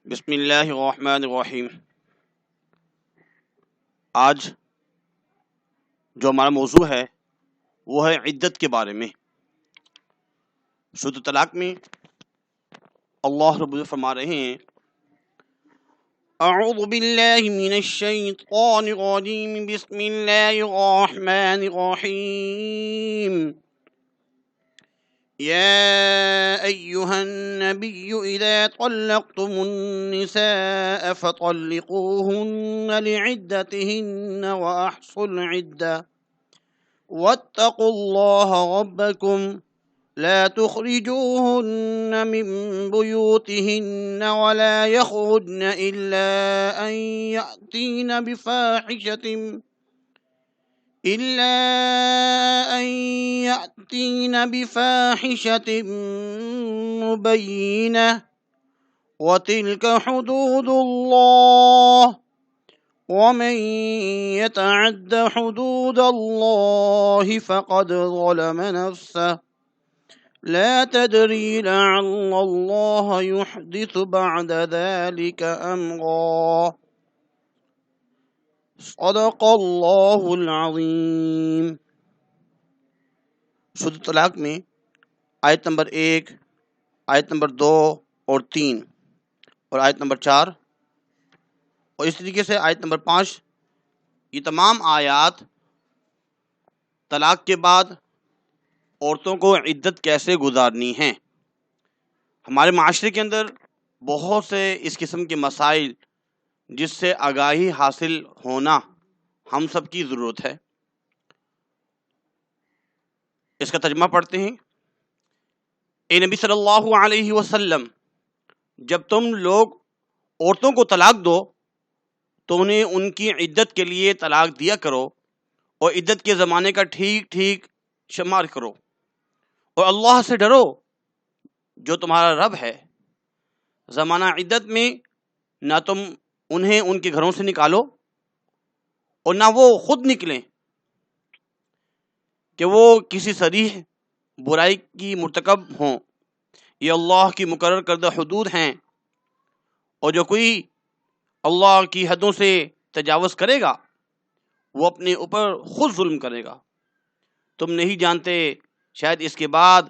بسم اللہ الرحمن الرحیم۔ آج جو ہمارا موضوع ہے وہ ہے عدت کے بارے میں۔ سورۃ طلاق میں اللہ رب العزت فرما رہے ہیں اعوذ باللہ من الشیطان الرجیم بسم اللہ الرحمن الرحیم يا أيها النبي إذا طلقتم النساء فطلقوهن لعدتهن وأحصوا العدة واتقوا الله ربكم لا تخرجوهن من بيوتهن ولا يخرجن إلا أن يأتين بفاحشة مبينة وتلك حدود الله ومن يتعد حدود الله فقد ظلم نفسه لا تدري لعل الله يحدث بعد ذلك أمرا صدق اللہ العظیم۔ سورۃ طلاق میں آیت نمبر 1، آیت نمبر 2 اور 3 اور آیت نمبر 4 اور اس طریقے سے آیت نمبر 5، یہ تمام آیات طلاق کے بعد عورتوں کو عدت کیسے گزارنی ہیں۔ ہمارے معاشرے کے اندر بہت سے اس قسم کے مسائل جس سے آگاہی حاصل ہونا ہم سب کی ضرورت ہے۔ اس کا ترجمہ پڑھتے ہیں۔ اے نبی صلی اللہ علیہ وسلم، جب تم لوگ عورتوں کو طلاق دو تو انہیں ان کی عدت کے لیے طلاق دیا کرو اور عدت کے زمانے کا ٹھیک ٹھیک شمار کرو، اور اللہ سے ڈرو جو تمہارا رب ہے۔ زمانہ عدت میں نہ تم انہیں ان کے گھروں سے نکالو اور نہ وہ خود نکلیں کہ وہ کسی صریح برائی کی مرتکب ہوں۔ یہ اللہ کی مقرر کردہ حدود ہیں، اور جو کوئی اللہ کی حدوں سے تجاوز کرے گا وہ اپنے اوپر خود ظلم کرے گا۔ تم نہیں جانتے شاید اس کے بعد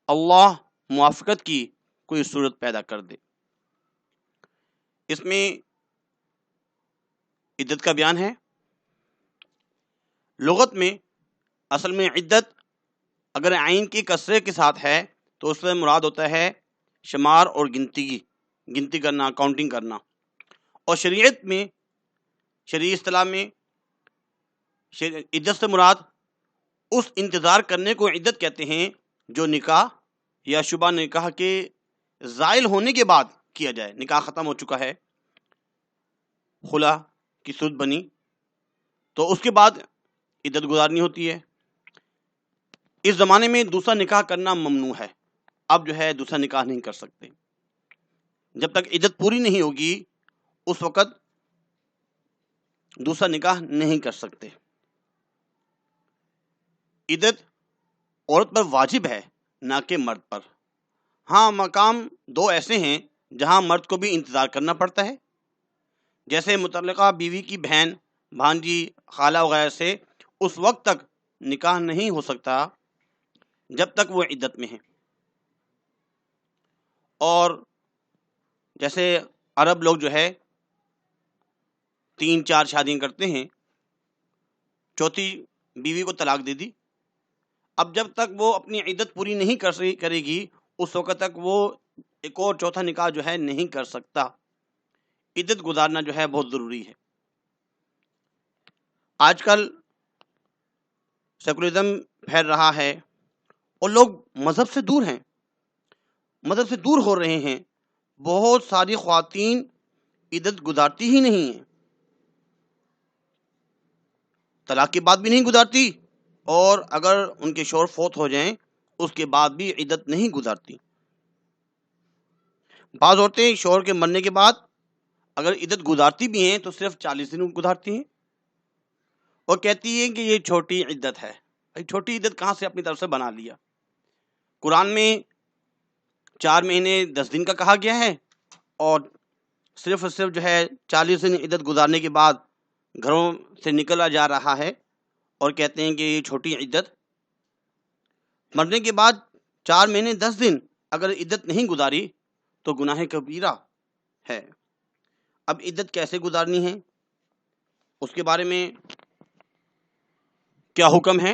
اللہ موافقت کی کوئی صورت پیدا کر دے۔ اس میں عدت کا بیان ہے۔ لغت میں اصل میں عدت اگر عین کی کسرے کے ساتھ ہے تو اس میں مراد ہوتا ہے شمار اور گنتی کرنا، کاؤنٹنگ کرنا، اور شریعت میں، شرعی اصطلاح میں عدت سے مراد اس انتظار کرنے کو عدت کہتے ہیں جو نکاح یا شبہ نکاح کے زائل ہونے کے بعد کیا جائے۔ نکاح ختم ہو چکا ہے، خلا کی صورت بنی تو اس کے بعد عدت گزارنی ہوتی ہے۔ اس زمانے میں دوسرا نکاح کرنا ممنوع ہے۔ اب جو ہے دوسرا نکاح نہیں کر سکتے جب تک عدت پوری نہیں ہوگی، اس وقت دوسرا نکاح نہیں کر سکتے۔ عدت عورت پر واجب ہے نہ کہ مرد پر۔ ہاں، مقام دو ایسے ہیں جہاں مرد کو بھی انتظار کرنا پڑتا ہے، جیسے مطلقہ بیوی کی بہن، بھانجی، خالہ وغیرہ سے اس وقت تک نکاح نہیں ہو سکتا جب تک وہ عدت میں ہے۔ اور جیسے عرب لوگ جو ہے 3-4 شادیاں کرتے ہیں، چوتھی بیوی کو طلاق دے دی، اب جب تک وہ اپنی عدت پوری نہیں کرے گی اس وقت تک وہ ایک اور چوتھا نکاح جو ہے نہیں کر سکتا۔ عدت گزارنا جو ہے بہت ضروری ہے۔ آج کل سیکولرزم پھیل رہا ہے اور لوگ مذہب سے دور ہیں، مذہب سے دور ہو رہے ہیں۔ بہت ساری خواتین عدت گزارتی ہی نہیں ہیں، طلاق کے بعد بھی نہیں گزارتی، اور اگر ان کے شوہر فوت ہو جائیں اس کے بعد بھی عدت نہیں گزارتی۔ بعض عورتیں شوہر کے مرنے کے بعد اگر عدت گزارتی بھی ہیں تو صرف 40 دن گزارتی ہیں اور کہتی ہیں کہ یہ چھوٹی عدت ہے۔ چھوٹی عدت کہاں سے اپنی طرف سے بنا لیا؟ قرآن میں 4 مہینے 10 دن کا کہا گیا ہے، اور صرف اور صرف جو ہے 40 دن عدت گزارنے کے بعد گھروں سے نکلا جا رہا ہے اور کہتے ہیں کہ یہ چھوٹی عدت، مرنے کے بعد 4 مہینے 10 دن اگر عدت نہیں گزاری تو گناہ کبیرہ ہے۔ اب عدت کیسے گزارنی ہے، اس کے بارے میں کیا حکم ہے؟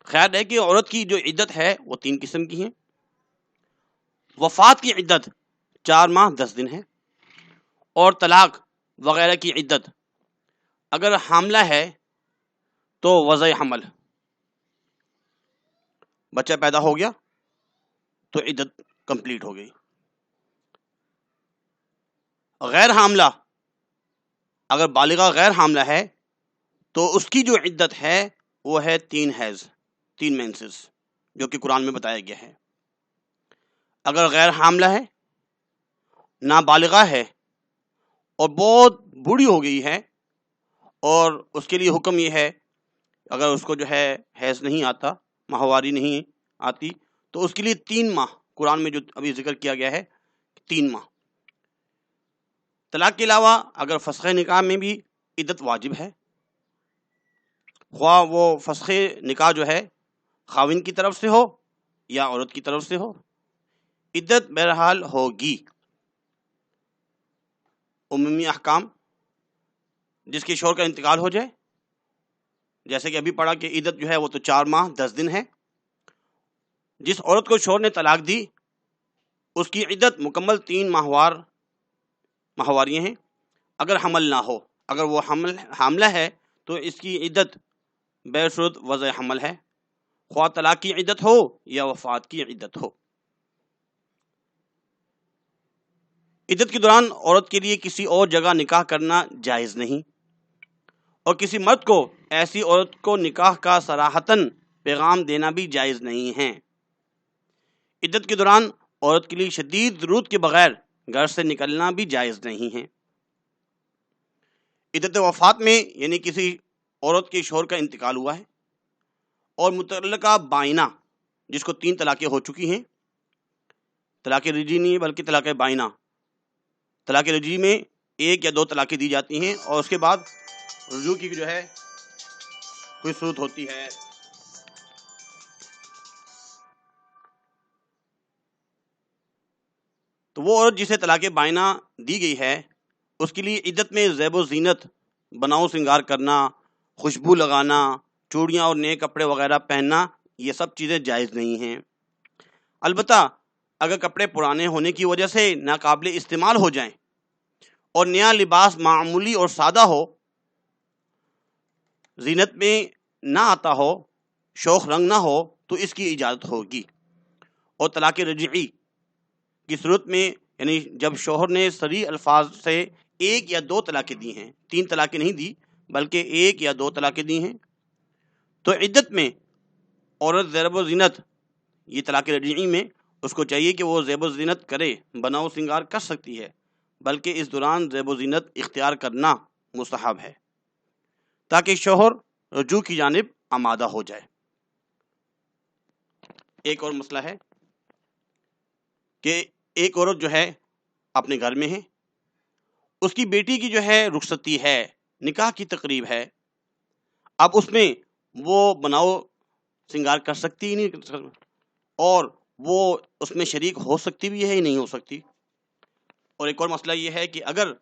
خیال ہے کہ عورت کی جو عدت ہے وہ 3 قسم کی ہیں۔ وفات کی عدت 4 ماہ 10 دن ہے، اور طلاق وغیرہ کی عدت اگر حاملہ ہے تو وضع حمل، بچہ پیدا ہو گیا تو عدت کمپلیٹ ہو گئی۔ غیر حاملہ، اگر بالغہ غیر حاملہ ہے تو اس کی جو عدت ہے وہ ہے 3 حیض، 3 مینسز، جو کہ قرآن میں بتایا گیا ہے۔ اگر غیر حاملہ ہے، نابالغہ ہے اور بہت بوڑھی ہو گئی ہے، اور اس کے لیے حکم یہ ہے اگر اس کو جو ہے حیض نہیں آتا، ماہواری نہیں آتی، تو اس کے لیے 3 ماہ، قرآن میں جو ابھی ذکر کیا گیا ہے 3 ماہ۔ طلاق کے علاوہ اگر فسخ نکاح میں بھی عدت واجب ہے، خواہ وہ فسخ نکاح جو ہے خاوند کی طرف سے ہو یا عورت کی طرف سے ہو، عدت بہرحال ہوگی۔ عمومی احکام، جس کے شوہر کا انتقال ہو جائے، جیسے کہ ابھی پڑھا کہ عدت جو ہے وہ تو 4 ماہ 10 دن ہے۔ جس عورت کو شوہر نے طلاق دی اس کی عدت مکمل 3 ماہواریاں ہیں، اگر حمل نہ ہو۔ اگر وہ حاملہ ہے تو اس کی عدت بصورت وضع حمل ہے، خواہ طلاق کی عدت ہو یا وفات کی عدت ہو۔ عدت کے دوران عورت کے لیے کسی اور جگہ نکاح کرنا جائز نہیں، اور کسی مرد کو ایسی عورت کو نکاح کا صراحتاً پیغام دینا بھی جائز نہیں ہے۔ عدت کے دوران عورت کے لیے شدید ضرورت کے بغیر گھر سے نکلنا بھی جائز نہیں ہے۔ عدت وفات میں یعنی کسی عورت کے شوہر کا انتقال ہوا ہے اور متعلقہ بائنہ، جس کو 3 طلاقیں ہو چکی ہیں، طلاق رجعی نہیں بلکہ طلاق بائنہ، طلاق رجعی میں 1 یا 2 طلاقیں دی جاتی ہیں اور اس کے بعد رجوع کی جو ہے کوئی صورت ہوتی ہے۔ تو وہ عورت جسے طلاق بائنہ دی گئی ہے اس کے لیے عدت میں زیب و زینت، بناؤ سنگار کرنا، خوشبو لگانا، چوڑیاں اور نئے کپڑے وغیرہ پہننا، یہ سب چیزیں جائز نہیں ہیں۔ البتہ اگر کپڑے پرانے ہونے کی وجہ سے ناقابل استعمال ہو جائیں اور نیا لباس معمولی اور سادہ ہو، زینت میں نہ آتا ہو، شوخ رنگ نہ ہو، تو اس کی اجازت ہوگی۔ اور طلاق رجعی کی صورت میں یعنی جب شوہر نے صریح الفاظ سے 1 یا 2 طلاقیں دی ہیں، 3 طلاقیں نہیں دی بلکہ 1 یا 2 طلاقیں دی ہیں، تو عدت میں عورت زیب و زینت، یہ طلاق رجعی میں اس کو چاہیے کہ وہ زیب و زینت کرے، بناؤ سنگار کر سکتی ہے، بلکہ اس دوران زیب و زینت اختیار کرنا مستحب ہے تاکہ شوہر رجوع کی جانب آمادہ ہو جائے۔ ایک اور مسئلہ ہے کہ ایک عورت جو ہے اپنے گھر میں ہے، اس کی بیٹی کی جو ہے رخصتی ہے، نکاح کی تقریب ہے، اب اس میں وہ بناؤ سنگار کر سکتی ہی نہیں، اور وہ اس میں شریک ہو سکتی بھی ہے ہی نہیں ہو سکتی۔ اور ایک اور مسئلہ یہ ہے کہ اگر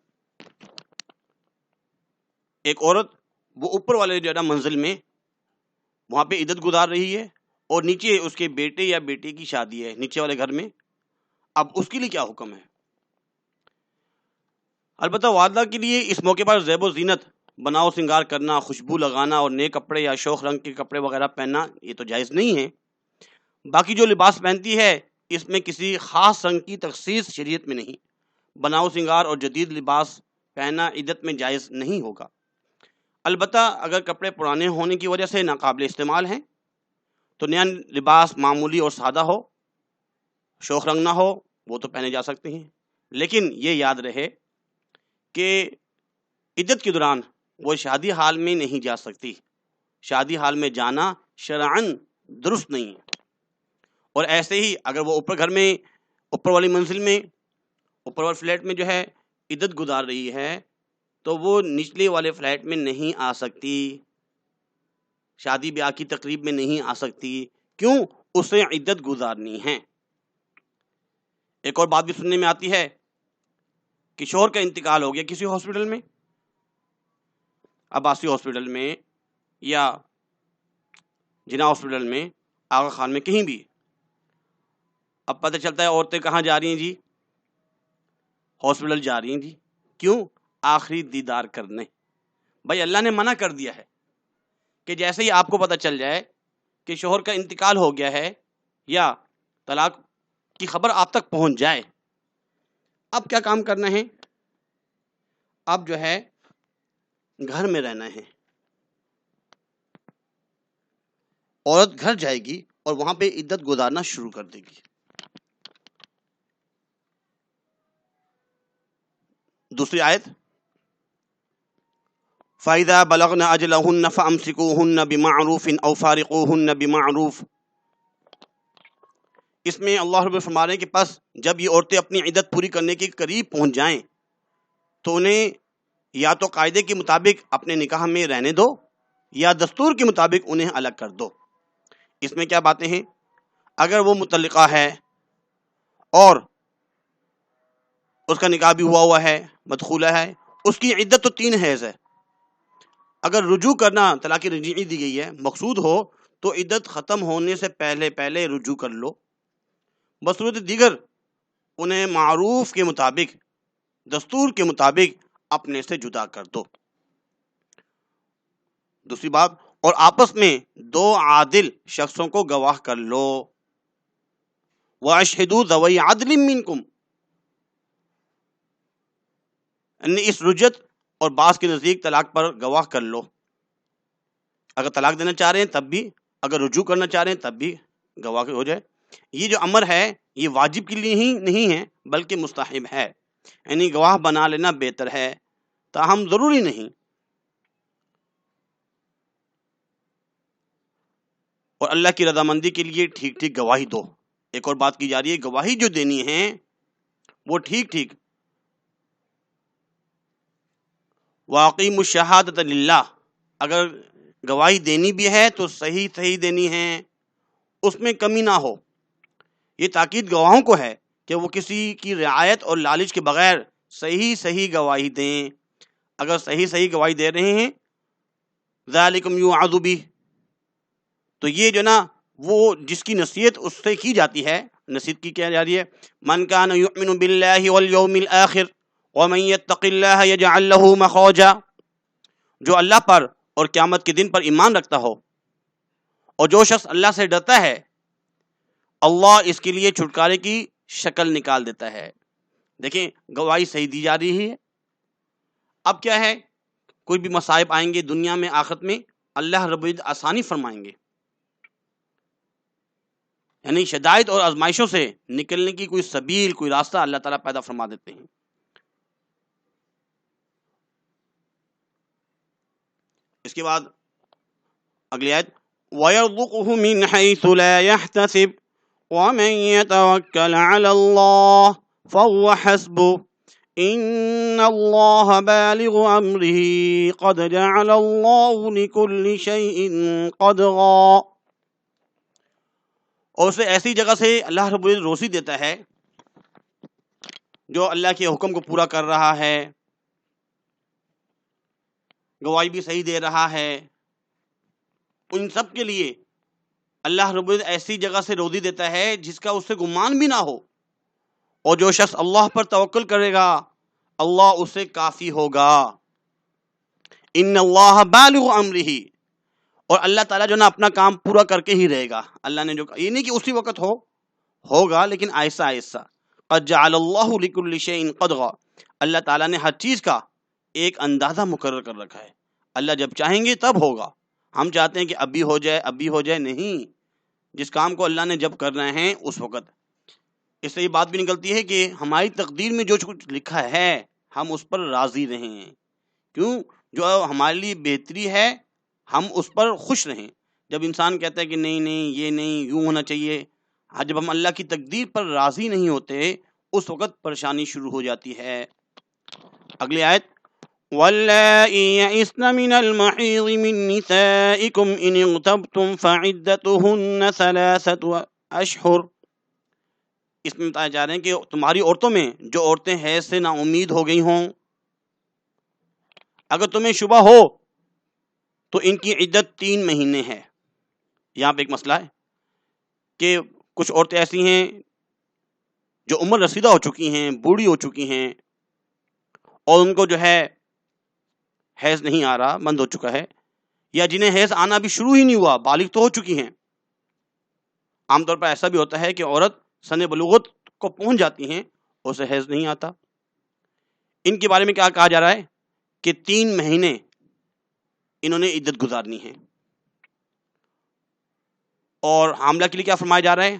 ایک عورت وہ اوپر والے جو ہے نا منزل میں وہاں پہ عدت گزار رہی ہے اور نیچے اس کے بیٹے یا بیٹی کی شادی ہے نیچے والے گھر میں، اب اس کے لیے کیا حکم ہے؟ البتہ والدہ کے لیے اس موقع پر زیب و زینت، بناؤ سنگار کرنا، خوشبو لگانا اور نئے کپڑے یا شوخ رنگ کے کپڑے وغیرہ پہننا یہ تو جائز نہیں ہے۔ باقی جو لباس پہنتی ہے اس میں کسی خاص رنگ کی تخصیص شریعت میں نہیں، بناؤ سنگار اور جدید لباس پہننا عدت میں جائز نہیں ہوگا۔ البتہ اگر کپڑے پرانے ہونے کی وجہ سے ناقابل استعمال ہیں تو نیا لباس معمولی اور سادہ ہو، شوخ رنگ نہ ہو، وہ تو پہنے جا سکتے ہیں، لیکن یہ یاد رہے کہ عدت کے دوران وہ شادی حال میں نہیں جا سکتی، شادی حال میں جانا شرعاً درست نہیں ہے۔ اور ایسے ہی اگر وہ اوپر گھر میں، اوپر والی منزل میں، اوپر والے فلیٹ میں جو ہے عدت گزار رہی ہے تو وہ نچلے والے فلیٹ میں نہیں آ سکتی، شادی بیاہ کی تقریب میں نہیں آ سکتی. کیوں؟ اسے عدت گزارنی ہے. ایک اور بات بھی سننے میں آتی ہے کہ شوہر کا انتقال ہو گیا کسی ہاسپٹل میں، عباسی ہاسپٹل میں یا جناح ہاسپٹل میں، آغا خان میں، کہیں بھی. اب پتہ چلتا ہے عورتیں کہاں جا رہی ہیں جی؟ ہاسپٹل جا رہی ہیں جی. کیوں؟ آخری دیدار کرنے. بھائی اللہ نے منع کر دیا ہے کہ جیسے ہی آپ کو پتہ چل جائے کہ شوہر کا انتقال ہو گیا ہے یا طلاق کی خبر آپ تک پہنچ جائے، اب کیا کام کرنا ہے؟ اب جو ہے گھر میں رہنا ہے. عورت گھر جائے گی اور وہاں پہ عدت گزارنا شروع کر دے گی. دوسری آیت، فَإِذَا بَلَغْنَ أَجَلَهُنَّ فَأَمْسِكُوهُنَّ بِمَعْرُوفٍ أَوْ فَارِقُوهُنَّ بِمَعْرُوفٍ. اس میں اللہ رب فرما رہے ہیں کہ پس جب یہ عورتیں اپنی عدت پوری کرنے کے قریب پہنچ جائیں تو انہیں یا تو قاعدے کے مطابق اپنے نکاح میں رہنے دو یا دستور کے مطابق انہیں الگ کر دو. اس میں کیا باتیں ہیں؟ اگر وہ مطلقہ ہے اور اس کا نکاح بھی ہوا ہے، مدخولہ ہے، اس کی عدت تو 3 حیض ہے. اگر رجوع کرنا، طلاق رجعی دی گئی ہے، مقصود ہو تو عدت ختم ہونے سے پہلے رجوع کر لو. بصورت دیگر انہیں معروف کے مطابق، دستور کے مطابق اپنے سے جدا کر دو. دوسری بات، اور آپس میں 2 عادل شخصوں کو گواہ کر لو. وَأَشْهِدُوا ذَوَيْ عَدْلٍ مِّنْكُمْ. یعنی اس رجعت اور بعض کے نزدیک طلاق پر گواہ کر لو. اگر طلاق دینا چاہ رہے ہیں تب بھی، اگر رجوع کرنا چاہ رہے ہیں تب بھی گواہ ہو جائے. یہ جو امر ہے یہ واجب کے لیے ہی نہیں ہے بلکہ مستحب ہے، یعنی گواہ بنا لینا بہتر ہے، تاہم ضروری نہیں. اور اللہ کی رضامندی کے لیے ٹھیک ٹھیک گواہی دو. ایک اور بات کی جا رہی ہے، گواہی جو دینی ہے وہ ٹھیک ٹھیک. وَأَقِیمُوا الشَّهَادَةَ لِلَّهِ. اگر گواہی دینی بھی ہے تو صحیح دینی ہے، اس میں کمی نہ ہو. یہ تاکید گواہوں کو ہے کہ وہ کسی کی رعایت اور لالچ کے بغیر صحیح گواہی دیں. اگر صحیح گواہی دے رہے ہیں ذالکم یوعظ بہ، تو یہ جو نا وہ جس کی نصیحت اس سے کی جاتی ہے. نصیحت کی کیا جا رہی ہے؟ من کان یؤمن باللہ والیوم الآخر ومن یتق اللہ یجعل لہ مخرجا. جو اللہ پر اور قیامت کے دن پر ایمان رکھتا ہو اور جو شخص اللہ سے ڈرتا ہے، اللہ اس کے لیے چھٹکارے کی شکل نکال دیتا ہے. دیکھیں گواہی صحیح دی جا رہی ہے. اب کیا ہے، کوئی بھی مصائب آئیں گے دنیا میں آخرت میں، اللہ رب العزت آسانی فرمائیں گے. یعنی شدائد اور آزمائشوں سے نکلنے کی کوئی سبیل، کوئی راستہ اللہ تعالیٰ پیدا فرما دیتے ہیں. اس کے بعد اگلی آیت، وَيَرْزُقْهُ مِنْ حَيْثُ لَا يَحْتَسِبُ وَمَنْ يَتَوَكَّلْ عَلَى اللَّهِ فَهُوَ حَسْبُهُ إِنَّ اللَّهَ بَالِغُ أَمْرِهِ قَدْ جَعَلَ اللَّهُ لِكُلِّ شَيْءٍ قَدْرًا. اور اسے ایسی جگہ سے اللہ رب العزت روزی دیتا ہے جو اللہ کے حکم کو پورا کر رہا ہے، گواہی بھی صحیح دے رہا ہے. ان سب کے لیے اللہ رب العزت ایسی جگہ سے روزی دیتا ہے جس کا اس سے گمان بھی نہ ہو. اور جو شخص اللہ پر توکل کرے گا اللہ اسے کافی ہوگا. ان اللہ بالغ امرہ، اور اللہ تعالیٰ جو نا اپنا کام پورا کر کے ہی رہے گا. اللہ نے جو یہ نہیں کہ اسی وقت ہوگا لیکن آہستہ آہستہ. قد جعل اللہ لکل شیء قدرا، اللہ تعالیٰ نے ہر چیز کا ایک اندازہ مقرر کر رکھا ہے. اللہ جب چاہیں گے تب ہوگا. ہم چاہتے ہیں کہ ابھی ہو جائے، نہیں. جس کام کو اللہ نے جب کرنا ہے اس وقت. اس سے یہ بات بھی نکلتی ہے کہ ہماری تقدیر میں جو کچھ لکھا ہے ہم اس پر راضی رہیں. کیوں؟ جو ہمارے لیے بہتری ہے ہم اس پر خوش رہیں. جب انسان کہتا ہے کہ نہیں یہ نہیں، یوں ہونا چاہیے، جب ہم اللہ کی تقدیر پر راضی نہیں ہوتے اس وقت پریشانی شروع ہو جاتی ہے. اگلی آیت واللائی یئسن من المحیض من نسائکم ان اغتبتم فعدتہن ثلاثۃ اشہر، اس میں بتایا جا رہے ہیں کہ تمہاری عورتوں میں جو عورتیں حیض سے نا امید ہو گئی ہوں، اگر تمہیں شبہ ہو تو ان کی عدت 3 مہینے ہے۔ یہاں پہ ایک مسئلہ ہے کہ کچھ عورتیں ایسی ہیں جو عمر رسیدہ ہو چکی ہیں، بوڑھی ہو چکی ہیں، اور ان کو جو ہے حیض نہیں آ رہا، بند ہو چکا ہے، یا جنہیں حیض آنا بھی شروع ہی نہیں ہوا، بالغ تو ہو چکی ہیں۔ عام طور پر ایسا بھی ہوتا ہے کہ عورت سن بلوغت کو پہنچ جاتی ہیں، اسے حیض نہیں آتا۔ ان کے بارے میں کیا کہا جا رہا ہے کہ 3 مہینے انہوں نے عدت گزارنی ہے۔ اور حاملہ کے لیے کیا فرمایا جا رہا ہے؟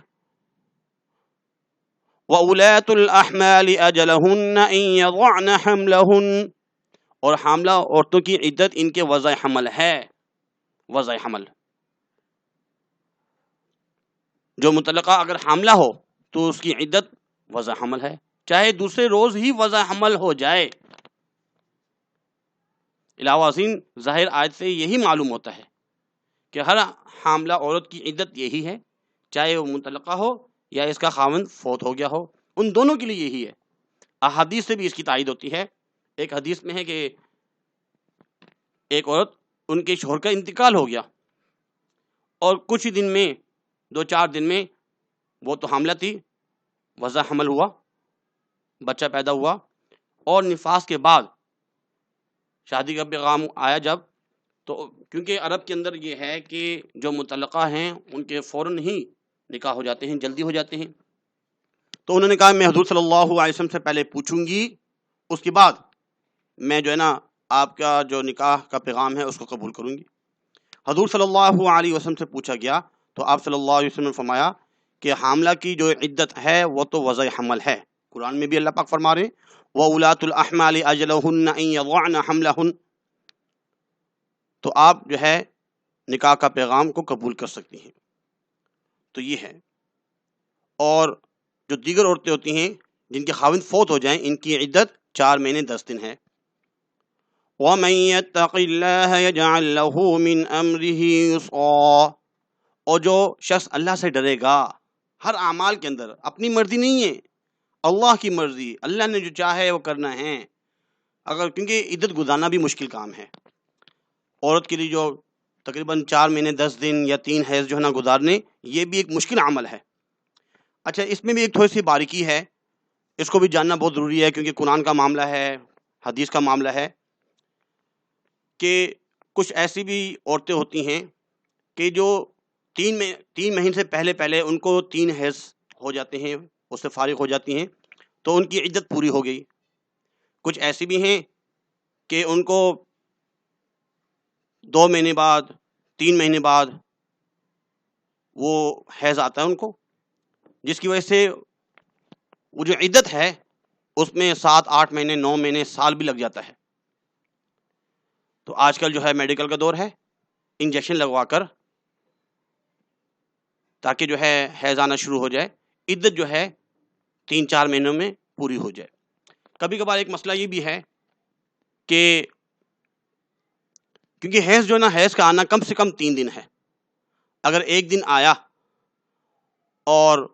وَأُولَاتُ الْأَحْمَالِ أَجَلَهُنَّ إِن يَضَعْنَ حَمْلَهُنَّ، اور حاملہ عورتوں کی عدت ان کے وضع حمل ہے۔ وضع حمل، جو مطلقہ اگر حاملہ ہو تو اس کی عدت وضع حمل ہے، چاہے دوسرے روز ہی وضع حمل ہو جائے۔ علاوہ ازیں ظاہر آیت سے یہی معلوم ہوتا ہے کہ ہر حاملہ عورت کی عدت یہی ہے، چاہے وہ مطلقہ ہو یا اس کا خاوند فوت ہو گیا ہو، ان دونوں کے لیے یہی ہے۔ احادیث سے بھی اس کی تائید ہوتی ہے۔ ایک حدیث میں ہے کہ ایک عورت، ان کے شوہر کا انتقال ہو گیا، اور کچھ ہی دن میں، 2-4 دن میں وہ تو حاملہ تھی، وضع حمل ہوا، بچہ پیدا ہوا، اور نفاس کے بعد شادی کا پیغام آیا جب، تو کیونکہ عرب کے اندر یہ ہے کہ جو مطلقہ ہیں ان کے فوراً ہی نکاح ہو جاتے ہیں، جلدی ہو جاتے ہیں، تو انہوں نے کہا میں حضور صلی اللہ علیہ وسلم سے پہلے پوچھوں گی، اس کے بعد میں جو ہے نا آپ کا جو نکاح کا پیغام ہے اس کو قبول کروں گی۔ حضور صلی اللہ علیہ وسلم سے پوچھا گیا تو آپ صلی اللہ علیہ وسلم نے فرمایا کہ حاملہ کی جو عدت ہے وہ تو وضع حمل ہے۔ قرآن میں بھی اللہ پاک فرما رہے ہیں وَأُولَاتُ الْأَحْمَالِ أَجَلَهُنَّ إِن يَضَعْنَ حَمْلَهُنَّ، تو آپ جو ہے نکاح کا پیغام کو قبول کر سکتی ہیں۔ تو یہ ہے۔ اور جو دیگر عورتیں ہوتی ہیں جن کے خاوند فوت ہو جائیں، ان کی عدت 4 مہینے 10 دن ہے۔ وَمَن يَتَّقِ اللَّهَ يَجْعَل لَّهُ مِنْ أَمْرِهِ يُسْرًا، اور جو شخص اللہ سے ڈرے گا، ہر اعمال کے اندر اپنی مرضی نہیں ہے، اللہ کی مرضی، اللہ نے جو چاہے وہ کرنا ہے۔ کیونکہ عدت گزارنا بھی مشکل کام ہے عورت کے لیے، جو تقریباً 4 مہینے 10 دن یا 3 حیض جو ہے نا گزارنے، یہ بھی ایک مشکل عمل ہے۔ اچھا، اس میں بھی ایک تھوڑی سی باریکی ہے، اس کو بھی جاننا بہت ضروری ہے، کیونکہ قرآن کا معاملہ ہے، حدیث کا معاملہ ہے، کہ کچھ ایسی بھی عورتیں ہوتی ہیں کہ جو 3 مہینے سے پہلے ان کو 3 حیض ہو جاتے ہیں، اس سے فارغ ہو جاتی ہیں، تو ان کی عدت پوری ہو گئی۔ کچھ ایسی بھی ہیں کہ ان کو 2 مہینے بعد، 3 مہینے بعد وہ حیض آتا ہے ان کو، جس کی وجہ سے وہ جو عدت ہے اس میں 7-8 مہینے، 9 مہینے، سال بھی لگ جاتا ہے۔ تو آج کل جو ہے میڈیکل کا دور ہے، انجیکشن لگوا کر تاکہ جو ہے حیض آنا شروع ہو جائے، عدت جو ہے 3-4 مہینوں میں پوری ہو جائے۔ کبھی کبھار ایک مسئلہ یہ بھی ہے کہ کیونکہ حیض جو ہے نا، حیض کا آنا کم سے کم 3 دن ہے۔ اگر 1 دن آیا اور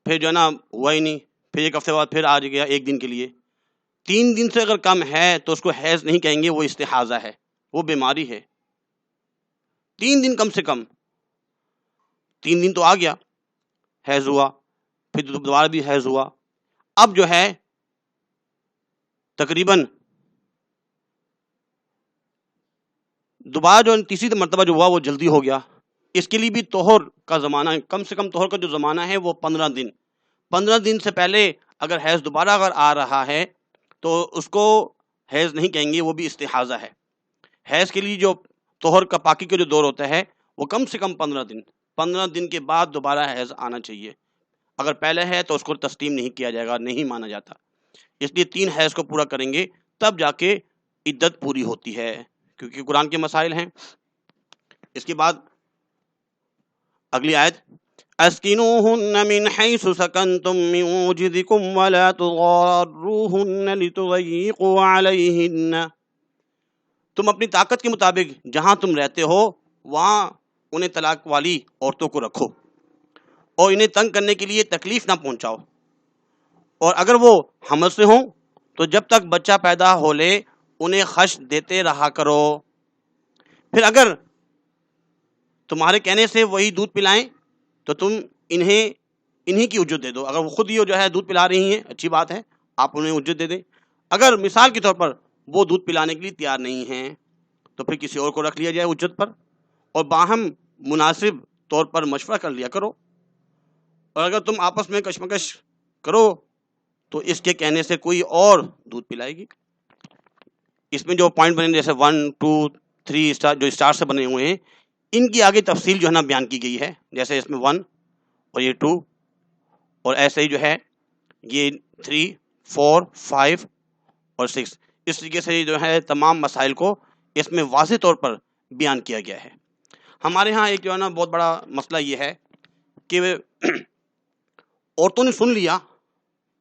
پھر جو ہے نا ہوا ہی نہیں، پھر 1 ہفتے بعد پھر آ گیا 1 دن کے لیے، 3 دن سے اگر کم ہے تو اس کو حیض نہیں کہیں گے، وہ استحاضہ ہے، وہ بیماری ہے۔ 3 دن کم سے کم، 3 دن تو آ گیا، حیض ہوا، پھر دوبارہ بھی حیض ہوا، اب جو ہے تقریباً دوبارہ جو تیسری مرتبہ جو ہوا وہ جلدی ہو گیا، اس کے لیے بھی طہر کا زمانہ، کم سے کم طہر کا جو زمانہ ہے وہ 15 دن۔ 15 دن سے پہلے اگر حیض دوبارہ اگر آ رہا ہے تو اس کو حیض نہیں کہیں گے، وہ بھی استحاضہ ہے۔ حیض کے لیے جو طہر کا پاکی کا جو دور ہوتا ہے وہ کم سے کم 15 دن، 15 دن کے بعد دوبارہ حیض آنا چاہیے۔ اگر پہلے ہے تو اس کو تسلیم نہیں کیا جائے گا، نہیں مانا جاتا۔ اس لیے 3 حیض کو پورا کریں گے تب جا کے عدت پوری ہوتی ہے، کیونکہ قرآن کے مسائل ہیں۔ اس کے بعد اگلی آیت اسکنوہن من حیث سکنتم من وجدکم ولا تضاروہن لتضیقوا علیہن، تم اپنی طاقت کے مطابق جہاں تم رہتے ہو وہاں انہیں طلاق والی عورتوں کو رکھو اور انہیں تنگ کرنے کے لیے تکلیف نہ پہنچاؤ، اور اگر وہ حمل سے ہوں تو جب تک بچہ پیدا ہو لے انہیں خش دیتے رہا کرو، پھر اگر تمہارے کہنے سے وہی دودھ پلائیں تو تم انہیں کی اجرت دے دو، اگر وہ خود ہی جو ہے دودھ پلا رہی ہیں اچھی بات ہے، آپ انہیں اجرت دے دیں، اگر مثال کے طور پر وہ دودھ پلانے کے لیے تیار نہیں ہیں تو پھر کسی اور کو رکھ لیا جائے اجرت پر، اور باہم مناسب طور پر مشورہ کر لیا کرو، اور اگر تم آپس میں کشمکش کرو تو اس کے کہنے سے کوئی اور دودھ پلائے گی۔ اس میں جو پوائنٹ بنے جیسے 1 2 3 اسٹار جو اسٹار سے بنے ہوئے ہیں ان کی آگے تفصیل جو ہے نا بیان کی گئی ہے، جیسے اس میں 1 اور یہ 2 اور ایسے ہی جو ہے یہ 3 4 5 اور 6، اس طریقے سے جو ہے تمام مسائل کو اس میں واضح طور پر بیان کیا گیا ہے۔ ہمارے ہاں ایک جو ہے نا بہت بڑا مسئلہ یہ ہے کہ عورتوں نے سن لیا،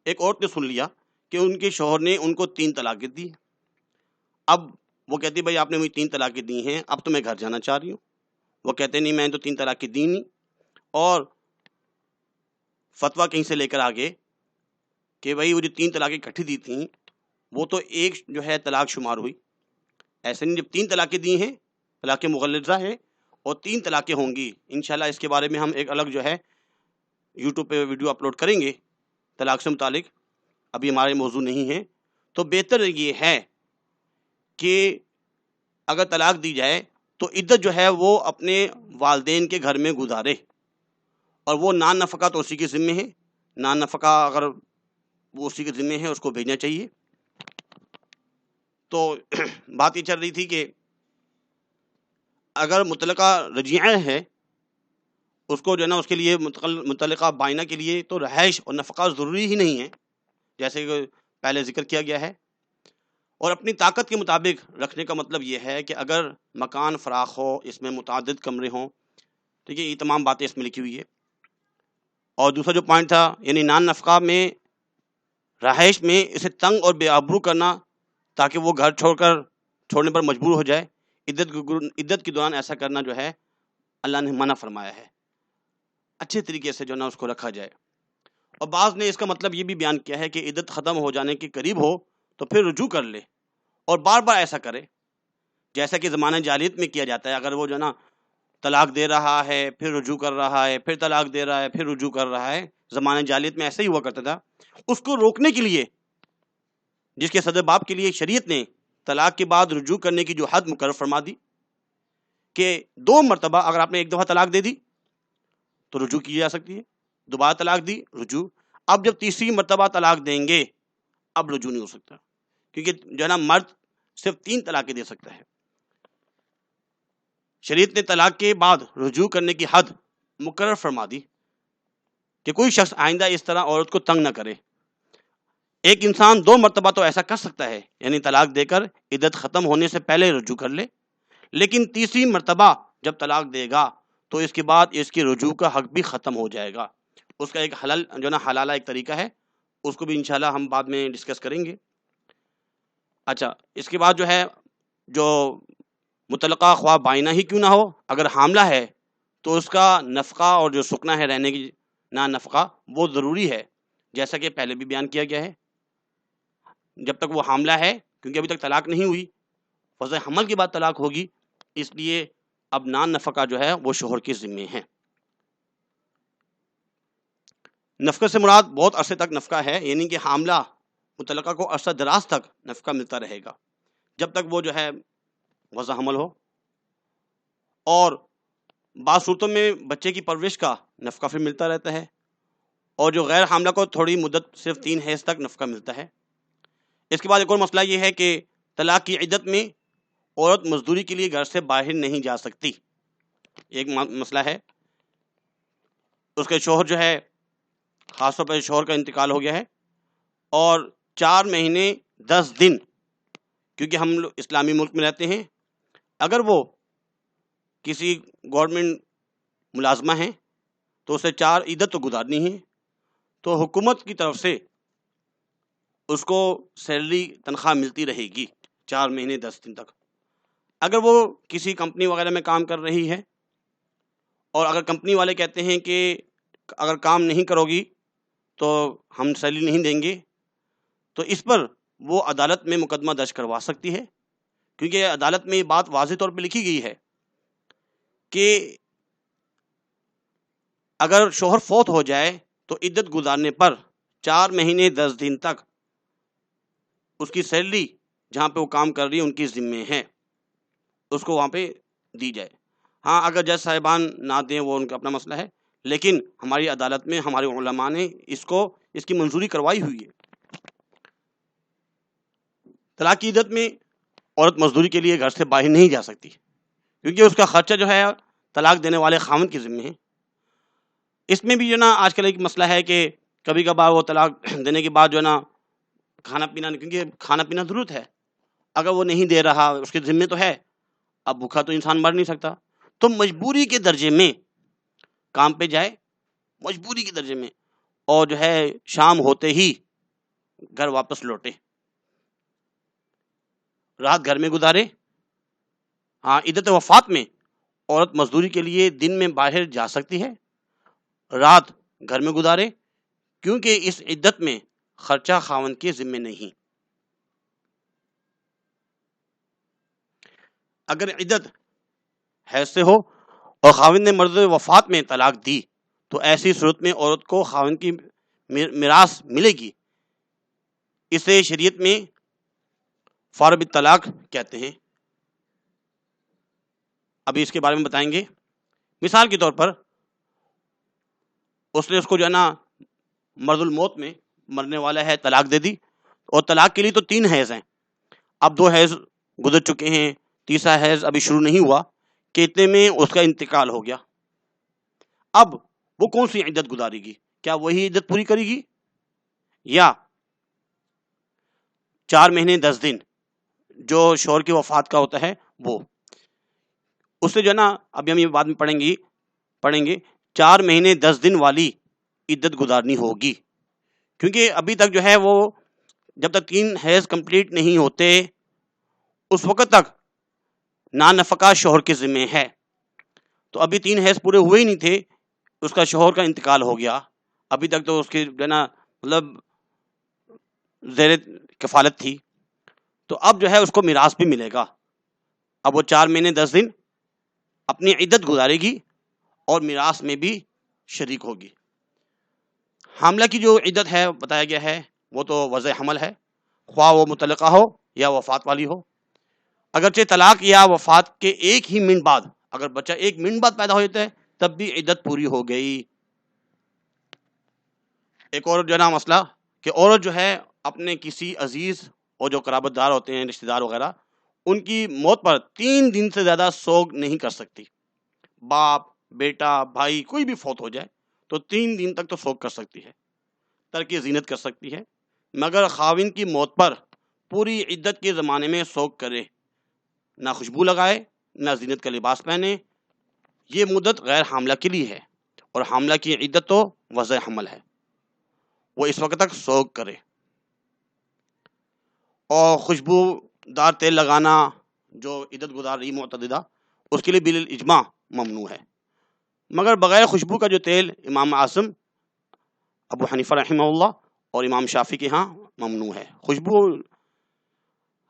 ایک عورت نے سن لیا کہ ان کے شوہر نے ان کو 3 طلاقیں دی، اب وہ کہتی بھائی آپ نے مجھے 3 طلاقیں دی ہیں، اب تو میں گھر جانا چاہ رہی ہوں، وہ کہتے نہیں میں نے تو 3 طلاقیں دی نہیں، اور فتویٰ کہیں سے لے کر آگے کہ بھائی وہ جو 3 طلاقیں اکٹھی دی تھیں وہ تو ایک جو ہے طلاق شمار ہوئی، ایسے نہیں، جب 3 طلاقیں دی ہیں طلاق مغلظہ ہے اور 3 طلاقیں ہوں گی، انشاءاللہ اس کے بارے میں ہم ایک الگ جو ہے یوٹیوب پہ ویڈیو اپلوڈ کریں گے طلاق سے متعلق، ابھی ہمارے موضوع نہیں ہے، تو بہتر یہ ہے کہ اگر طلاق دی جائے تو عدت جو ہے وہ اپنے والدین کے گھر میں گزارے، اور وہ نان نفقہ تو اسی کے ذمے ہے، نان نفقہ اگر وہ اسی کے ذمے ہے اس کو بھیجنا چاہیے۔ تو بات یہ چل رہی تھی کہ اگر متعلقہ رجیعہ ہے اس کو جو ہے نا اس کے لیے متعلقہ بائنہ کے لیے تو رہائش اور نفقہ ضروری ہی نہیں ہے، جیسے کہ پہلے ذکر کیا گیا ہے، اور اپنی طاقت کے مطابق رکھنے کا مطلب یہ ہے کہ اگر مکان فراخ ہو، اس میں متعدد کمرے ہوں، ٹھیک ہے، یہ تمام باتیں اس میں لکھی ہوئی ہے۔ اور دوسرا جو پوائنٹ تھا یعنی نان نفقہ میں رہائش میں اسے تنگ اور بے آبرو کرنا تاکہ وہ گھر چھوڑنے پر مجبور ہو جائے، عدت کے دوران ایسا کرنا جو ہے اللہ نے منع فرمایا ہے، اچھے طریقے سے جو نا اس کو رکھا جائے۔ اور بعض نے اس کا مطلب یہ بھی بیان کیا ہے کہ عدت ختم ہو جانے کے قریب ہو تو پھر رجوع کر لے، اور بار بار ایسا کرے جیسا کہ زمانہ جاہلیت میں کیا جاتا ہے، اگر وہ جو نا طلاق دے رہا ہے پھر رجوع کر رہا ہے، پھر طلاق دے رہا ہے پھر رجوع کر رہا ہے، زمانہ جاہلیت میں ایسا ہی ہوا کرتا تھا، اس کو روکنے کے لیے جس کے صدر باب کے لیے شریعت نے طلاق کے بعد رجوع کرنے کی جو حد مقرر فرما دی کہ 2 مرتبہ اگر آپ نے ایک دفعہ طلاق دے دی تو رجوع کی جا سکتی ہے، دوبارہ طلاق دی رجوع، اب جب تیسری مرتبہ طلاق دیں گے اب رجوع نہیں ہو سکتا، کیونکہ جو ہے نا مرد صرف 3 طلاقیں دے سکتا ہے۔ شریعت نے طلاق کے بعد رجوع کرنے کی حد مقرر فرما دی کہ کوئی شخص آئندہ اس طرح عورت کو تنگ نہ کرے۔ ایک انسان 2 مرتبہ تو ایسا کر سکتا ہے، یعنی طلاق دے کر عدت ختم ہونے سے پہلے رجوع کر لے، لیکن تیسری مرتبہ جب طلاق دے گا تو اس کے بعد اس کی رجوع کا حق بھی ختم ہو جائے گا، اس کا ایک حلال جو نا حلالہ ایک طریقہ ہے، اس کو بھی انشاءاللہ ہم بعد میں ڈسکس کریں گے۔ اچھا، اس کے بعد جو ہے جو متعلقہ خواہ بائنہ ہی کیوں نہ ہو، اگر حاملہ ہے تو اس کا نفقہ اور جو سکنا ہے رہنے کی نہ نفقہ وہ ضروری ہے، جیسا کہ پہلے بھی بیان کیا گیا ہے، جب تک وہ حاملہ ہے، کیونکہ ابھی تک طلاق نہیں ہوئی، وضع حمل کے بعد طلاق ہوگی، اس لیے اب نان نفقہ جو ہے وہ شوہر کے ذمے ہے۔ نفقہ سے مراد بہت عرصے تک نفقہ ہے، یعنی کہ حاملہ متعلقہ کو عرصہ دراز تک نفقہ ملتا رہے گا جب تک وہ جو ہے وضع حمل ہو، اور بعض صورتوں میں بچے کی پرورش کا نفقہ پھر ملتا رہتا ہے، اور جو غیر حاملہ کو تھوڑی مدت صرف 3 حیض تک نفقہ ملتا ہے۔ اس کے بعد ایک اور مسئلہ یہ ہے کہ طلاق کی عدت میں عورت مزدوری کے لیے گھر سے باہر نہیں جا سکتی، ایک مسئلہ ہے، اس کے شوہر جو ہے خاص طور پر شوہر کا انتقال ہو گیا ہے اور 4 مہینے 10 دن، کیونکہ ہم لوگ اسلامی ملک میں رہتے ہیں، اگر وہ کسی گورنمنٹ ملازمہ ہیں تو اسے 4 عدت تو گزارنی ہے، تو حکومت کی طرف سے اس کو سیلری تنخواہ ملتی رہے گی 4 مہینے 10 دن تک۔ اگر وہ کسی کمپنی وغیرہ میں کام کر رہی ہے اور اگر کمپنی والے کہتے ہیں کہ اگر کام نہیں کرو گی تو ہم سیلری نہیں دیں گے، تو اس پر وہ عدالت میں مقدمہ درج کروا سکتی ہے، کیونکہ عدالت میں یہ بات واضح طور پہ لکھی گئی ہے کہ اگر شوہر فوت ہو جائے تو عدت گزارنے پر 4 مہینے 10 دن تک اس کی سیلری جہاں پہ وہ کام کر رہی ہے ان کی ذمہ ہے، اس کو وہاں پہ دی جائے۔ ہاں اگر جج صاحبان نہ دیں وہ ان کا اپنا مسئلہ ہے، لیکن ہماری عدالت میں ہمارے علماء نے اس کی منظوری کروائی ہوئی ہے۔ طلاق کی عدت میں عورت مزدوری کے لیے گھر سے باہر نہیں جا سکتی، کیونکہ اس کا خرچہ جو ہے طلاق دینے والے خاوند کے ذمہ ہے۔ اس میں بھی جو نا آج کل ایک مسئلہ ہے کہ کبھی کبھار وہ طلاق دینے کے بعد جو ہے نا کھانا پینا، کیونکہ کھانا پینا ضرورت ہے، اگر وہ نہیں دے رہا اس کے ذمہ تو ہے، اب بھوکا تو انسان مر نہیں سکتا، تو مجبوری کے درجے میں کام پہ جائے، مجبوری کے درجے میں، اور جو ہے شام ہوتے ہی گھر واپس لوٹے، رات گھر میں گزارے۔ ہاں عدت وفات میں عورت مزدوری کے لیے دن میں باہر جا سکتی ہے، رات گھر میں گزارے، کیونکہ اس عدت میں خرچہ خاوند کے ذمہ نہیں۔ اگر عدت حیض سے ہو اور خاوند نے مرد وفات میں طلاق دی تو ایسی صورت میں عورت کو خاوند کی میراث ملے گی، اسے شریعت میں فارغ الطلاق کہتے ہیں۔ ابھی اس کے بارے میں بتائیں گے۔ مثال کے طور پر اس نے اس کو جو ہے نا مرض الموت میں مرنے والا ہے طلاق دے دی، اور طلاق کے لیے تو 3 حیض ہیں، اب 2 حیض گزر چکے ہیں، تیسرا حیض ابھی شروع نہیں ہوا کہ اتنے میں اس کا انتقال ہو گیا۔ اب وہ کون سی عدت گزارے گی؟ کیا وہی عدت پوری کرے گی یا 4 مہینے 10 دن جو شوہر کی وفات کا ہوتا ہے وہ؟ اس سے جو ہے نا ابھی ہم یہ بعد میں پڑھیں گے 4 مہینے 10 دن والی عدت گزارنی ہوگی، کیونکہ ابھی تک جو ہے وہ جب تک 3 حیض کمپلیٹ نہیں ہوتے اس وقت تک نانفقہ شوہر کے ذمہ ہے، تو ابھی 3 حیض پورے ہوئے ہی نہیں تھے، اس کا شوہر کا انتقال ہو گیا، ابھی تک تو اس کی جو ہے نا مطلب زیر کفالت تھی، تو اب جو ہے اس کو میراث بھی ملے گا۔ اب وہ 4 مہینے 10 دن اپنی عدت گزارے گی اور میراث میں بھی شریک ہوگی۔ حاملہ کی جو عدت ہے بتایا گیا ہے وہ تو وضع حمل ہے، خواہ وہ مطلقہ ہو یا وفات والی ہو، اگرچہ طلاق یا وفات کے 1 ہی منٹ بعد، اگر بچہ 1 منٹ بعد پیدا ہو جاتا ہے تب بھی عدت پوری ہو گئی۔ ایک اور جو ہے نا مسئلہ کہ عورت جو ہے اپنے کسی عزیز اور جو قرابت دار ہوتے ہیں رشتہ دار وغیرہ، ان کی موت پر 3 دن سے زیادہ سوگ نہیں کر سکتی۔ باپ، بیٹا، بھائی کوئی بھی فوت ہو جائے تو 3 دن تک تو سوگ کر سکتی ہے، ترک زینت کر سکتی ہے، مگر خاوند کی موت پر پوری عدت کے زمانے میں سوگ کرے، نہ خوشبو لگائے نہ زینت کا لباس پہنے، یہ مدت غیر حاملہ کے لیے ہے، اور حاملہ کی عدت تو وضع حمل ہے، وہ اس وقت تک سوگ کرے۔ اور خوشبو دار تیل لگانا جو عدت گزار رہی معتددہ اس کے لیے بالاجماع ممنوع ہے، مگر بغیر خوشبو کا جو تیل امام اعظم ابو حنیفہ رحمہ اللہ اور امام شافعی کے ہاں ممنوع ہے خوشبو۔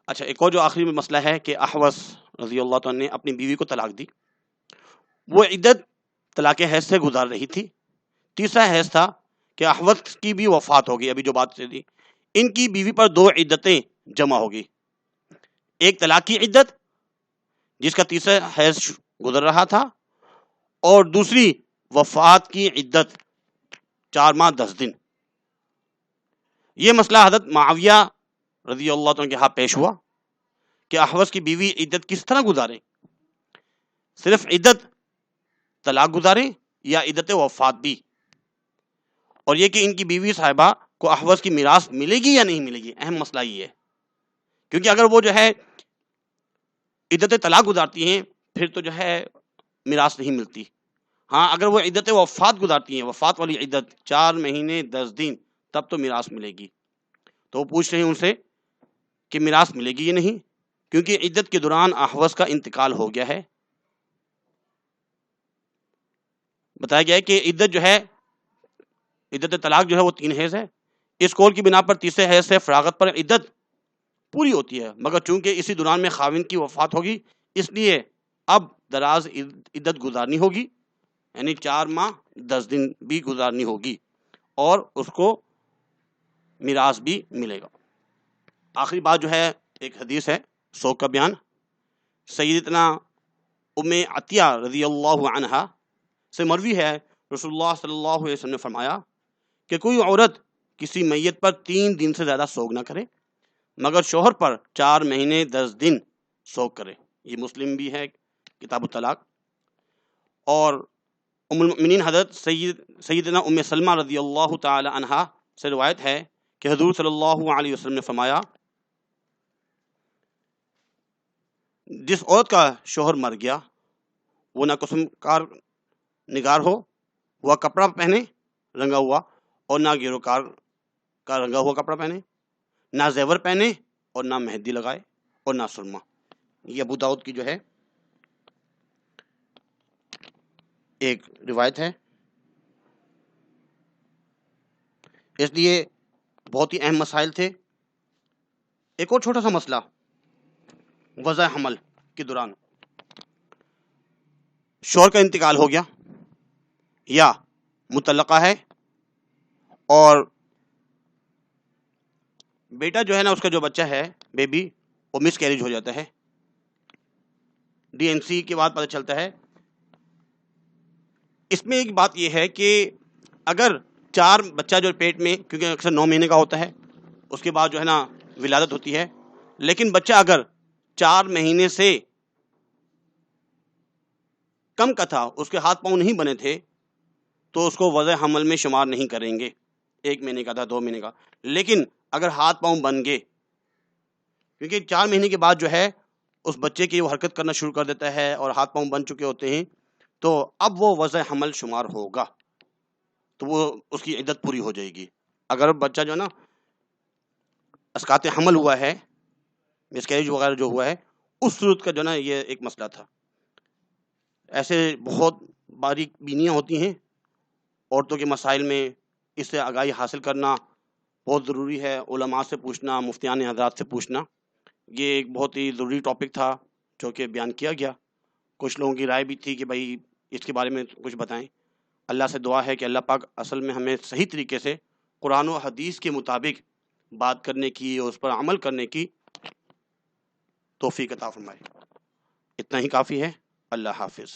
اچھا ایک اور جو آخری مسئلہ ہے کہ احوص رضی اللہ عنہ نے اپنی بیوی کو طلاق دی، وہ عدت طلاق حیض سے گزار رہی تھی، تیسرا حیض تھا کہ احوص کی بھی وفات ہوگی، ابھی جو بات چلی ان کی بیوی پر 2 عدتیں جمع ہوگی، ایک طلاق کی عدت جس کا تیسرا حیض گزر رہا تھا، اور دوسری وفات کی عدت 4 ماہ 10 دن۔ یہ مسئلہ حضرت معاویہ رضی اللہ عنہ کے ہاں پیش ہوا کہ احوص کی بیوی عدت کس طرح گزارے، صرف عدت طلاق گزارے یا عدت وفات بھی، اور یہ کہ ان کی بیوی صاحبہ کو احوص کی میراث ملے گی یا نہیں ملے گی، اہم مسئلہ یہ ہے، کیونکہ اگر وہ جو ہے عدت طلاق گزارتی ہیں پھر تو جو ہے میراث نہیں ملتی، ہاں اگر وہ عدت وفات گزارتی ہیں، وفات والی عدت 4 مہینے 10 دن، تب تو میراث ملے گی. تو وہ پوچھ رہے ہیں ان سے کہ میراث ملے گی یا نہیں، کیونکہ عدت کے دوران احوص کا انتقال ہو گیا ہے. بتایا گیا ہے کہ عدت جو ہے، عدت طلاق جو ہے وہ 3 حیض ہے. اس قول کی بنا پر تیسرے حیض سے فراغت پر عدت پوری ہوتی ہے، مگر چونکہ اسی دوران میں خاوند کی وفات ہوگی، اس لیے اب دراز عدت گزارنی ہوگی، یعنی 4 ماہ 10 دن بھی گزارنی ہوگی، اور اس کو میراث بھی ملے گا. آخری بات جو ہے ایک حدیث ہے، سوگ کا بیان. سیدتنا ام عطیہ رضی اللہ عنہا سے مروی ہے، رسول اللہ صلی اللہ علیہ وسلم نے فرمایا کہ کوئی عورت کسی میت پر 3 دن سے زیادہ سوگ نہ کرے، مگر شوہر پر 4 مہینے 10 دن سوگ کرے. یہ مسلم بھی ہے کتاب الطلاق. اور ام المؤمنین حضرت سیدنا ام سلمہ رضی اللہ تعالی عنہا سے روایت ہے کہ حضور صلی اللہ علیہ وسلم نے فرمایا جس عورت کا شوہر مر گیا وہ نہ قسم کار نگار ہو، وہ کپڑا پہنے رنگا ہوا، اور نہ گیروکار کا رنگا ہوا کپڑا پہنے، نہ زیور پہنے، اور نہ مہندی لگائے، اور نہ سرما. یہ ابو داؤد کی جو ہے ایک روایت ہے. اس لیے بہت ہی اہم مسائل تھے. ایک اور چھوٹا سا مسئلہ، وضع حمل کے دوران شوہر کا انتقال ہو گیا یا مطلقہ ہے، اور بیٹا جو ہے نا، اس کا جو بچہ ہے بیبی، وہ مس کیریج ہو جاتا ہے. ڈی این سی کے بعد پتہ چلتا ہے. اس میں ایک بات یہ ہے کہ اگر بچہ جو پیٹ میں، کیونکہ اکثر 9 مہینے کا ہوتا ہے، اس کے بعد جو ہے نا ولادت ہوتی ہے، لیکن بچہ اگر 4 مہینے سے کم کا تھا، اس کے ہاتھ پاؤں نہیں بنے تھے، تو اس کو وضع حمل میں شمار نہیں کریں گے. 1 مہینے کا تھا، 2 مہینے کا. لیکن اگر ہاتھ پاؤں بن گئے، کیونکہ 4 مہینے کے بعد جو ہے اس بچے کی وہ حرکت کرنا شروع کر دیتا ہے اور ہاتھ پاؤں بن چکے ہوتے ہیں، تو اب وہ وضع حمل شمار ہوگا، تو وہ اس کی عدت پوری ہو جائے گی. اگر بچہ جو ہے نا اسقاط حمل ہوا ہے، مس کیریج وغیرہ جو ہوا ہے، اس صورت کا جو ہے نا یہ ایک مسئلہ تھا. ایسے بہت باریک بینیاں ہوتی ہیں عورتوں کے مسائل میں. اس سے آگاہی حاصل کرنا بہت ضروری ہے. علماء سے پوچھنا، مفتیان حضرات سے پوچھنا. یہ ایک بہت ہی ضروری ٹاپک تھا جو کہ بیان کیا گیا. کچھ لوگوں کی رائے بھی تھی کہ بھائی اس کے بارے میں کچھ بتائیں. اللہ سے دعا ہے کہ اللہ پاک اصل میں ہمیں صحیح طریقے سے قرآن و حدیث کے مطابق بات کرنے کی اور اس پر عمل کرنے کی توفیق عطا فرمائے. اتنا ہی کافی ہے. اللہ حافظ.